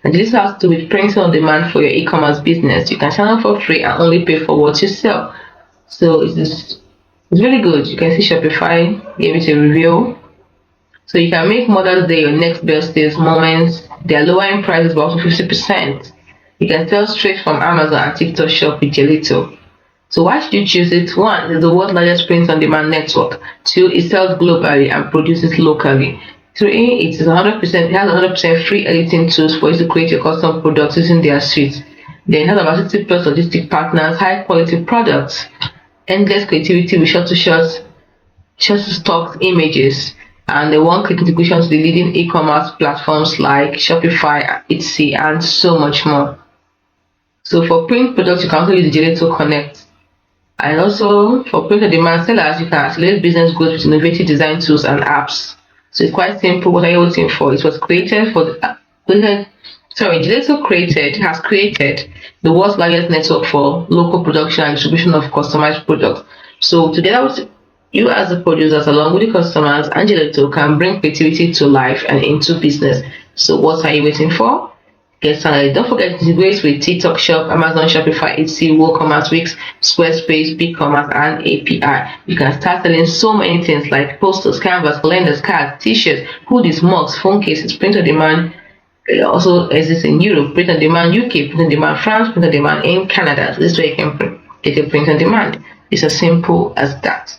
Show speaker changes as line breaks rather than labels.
And this has to do with printing on demand for your e-commerce business. You can sign up for free and only pay for what you sell. So it's really good. You can see Shopify gave it a review. So you can make Mother's Day your next best days moments. They are lowering prices by up to 50%. You can sell straight from Amazon and TikTok Shop with Gelato. So why should you choose it? One, it's the world's largest print-on-demand network. Two, it sells globally and produces locally. Three, it has 100% free editing tools for you to create your custom products using their suite. Then it has about 60 plus logistic partners, high quality products, endless creativity with short stock images, and the one-click integration to the leading e-commerce platforms like Shopify, Etsy, and so much more. So for print products, you can also use the Gelato Connect. And also for print on demand sellers, you can accelerate business growth with innovative design tools and apps. So it's quite simple. What are you waiting for? It was created for Gelato has created the world's largest network for local production and distribution of customized products. So together with you as the producers along with the customers, and Gelato can bring creativity to life and into business. So what are you waiting for? Get started. Don't forget to integrate with TikTok Shop, Amazon, Shopify, Etsy, WooCommerce, Wix, Squarespace, BigCommerce, and API. You can start selling so many things like posters, canvas, calendars, cards, t-shirts, hoodies, mugs, phone cases, print on demand. It also exists in Europe, print on demand UK, print on demand France, print on demand in Canada. So this way you can get your print on demand. It's as simple as that.